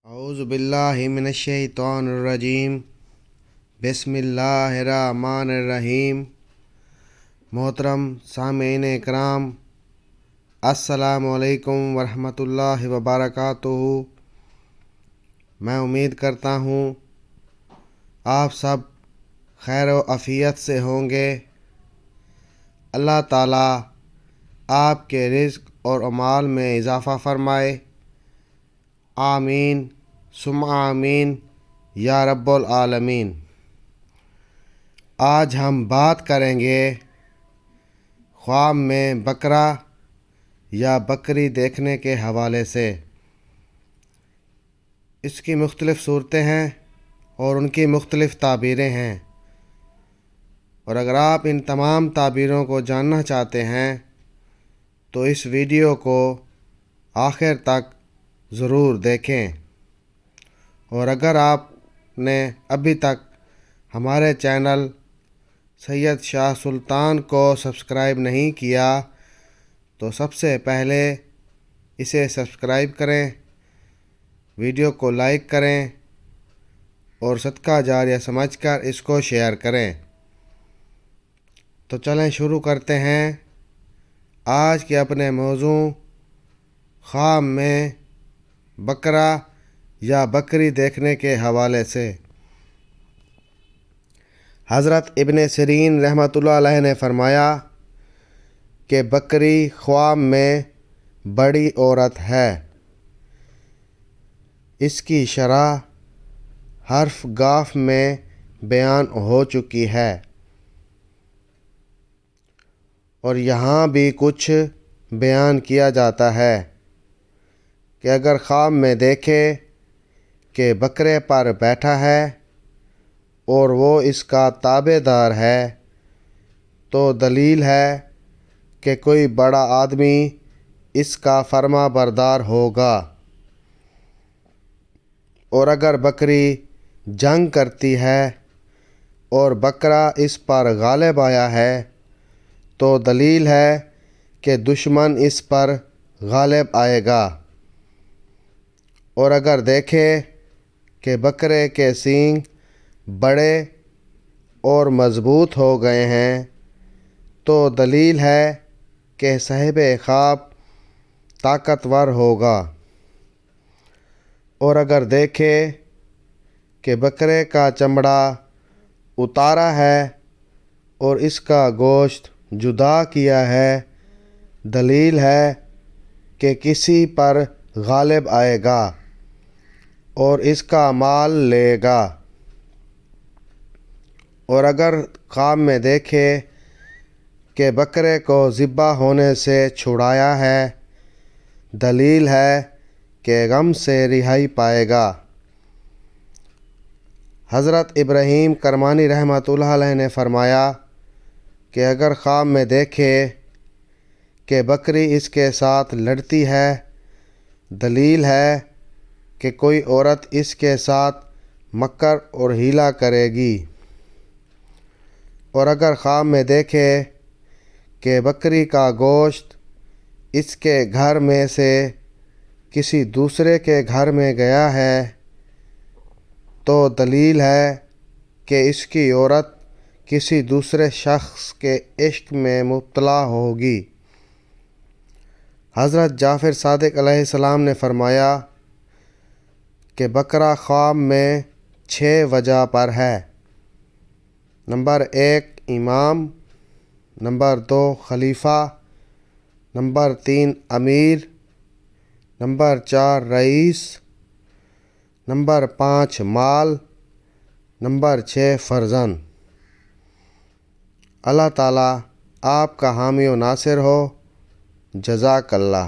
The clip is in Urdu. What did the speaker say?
اعوذ باللہ من الشیطان الرجیم بسم اللہ الرحمن الرحیم۔ محترم سامعین اکرام، السلام علیکم ورحمۃ اللہ وبرکاتہ۔ میں امید کرتا ہوں آپ سب خیر و عافیت سے ہوں گے۔ اللہ تعالیٰ آپ کے رزق اور اعمال میں اضافہ فرمائے، آمین ثم آمین یا رب العالمین۔ آج ہم بات کریں گے خواب میں بکرا یا بکری دیکھنے کے حوالے سے۔ اس کی مختلف صورتیں ہیں اور ان کی مختلف تعبیریں ہیں، اور اگر آپ ان تمام تعبیروں کو جاننا چاہتے ہیں تو اس ویڈیو کو آخر تک ضرور دیکھیں، اور اگر آپ نے ابھی تک ہمارے چینل سید شاہ سلطان کو سبسکرائب نہیں کیا تو سب سے پہلے اسے سبسکرائب کریں، ویڈیو کو لائک کریں اور صدقہ جاریہ سمجھ کر اس کو شیئر کریں۔ تو چلیں شروع کرتے ہیں آج کے اپنے موضوع خواب میں بکرا یا بکری دیکھنے کے حوالے سے۔ حضرت ابن سیرین رحمۃ اللہ علیہ نے فرمایا کہ بکری خواب میں بڑی عورت ہے، اس کی شرح حرف قاف میں بیان ہو چکی ہے، اور یہاں بھی کچھ بیان کیا جاتا ہے کہ اگر خواب میں دیکھے کہ بکرے پر بیٹھا ہے اور وہ اس کا تابع دار ہے تو دلیل ہے کہ کوئی بڑا آدمی اس کا فرما بردار ہوگا، اور اگر بکری جنگ کرتی ہے اور بکرا اس پر غالب آیا ہے تو دلیل ہے کہ دشمن اس پر غالب آئے گا، اور اگر دیکھے کہ بکرے کے سینگ بڑے اور مضبوط ہو گئے ہیں تو دلیل ہے کہ صاحب خواب طاقتور ہوگا، اور اگر دیکھے کہ بکرے کا چمڑا اتارا ہے اور اس کا گوشت جدا کیا ہے، دلیل ہے کہ کسی پر غالب آئے گا اور اس کا مال لے گا، اور اگر خواب میں دیکھے کہ بکرے کو ذبح ہونے سے چھڑایا ہے، دلیل ہے کہ غم سے رہائی پائے گا۔ حضرت ابراہیم کرمانی رحمۃ اللہ علیہ نے فرمایا کہ اگر خواب میں دیکھے کہ بکری اس کے ساتھ لڑتی ہے، دلیل ہے کہ کوئی عورت اس کے ساتھ مکر اور حیلہ کرے گی، اور اگر خواب میں دیکھے کہ بکری کا گوشت اس کے گھر میں سے کسی دوسرے کے گھر میں گیا ہے تو دلیل ہے کہ اس کی عورت کسی دوسرے شخص کے عشق میں مبتلا ہوگی۔ حضرت جعفر صادق علیہ السلام نے فرمایا کہ بکرا خواب میں 6 وجہ پر ہے۔ نمبر 1 امام، نمبر 2 خلیفہ، نمبر 3 امیر، نمبر 4 رئیس، نمبر 5 مال، نمبر 6 فرزند۔ اللہ تعالیٰ آپ کا حامی و ناصر ہو۔ جزاک اللہ۔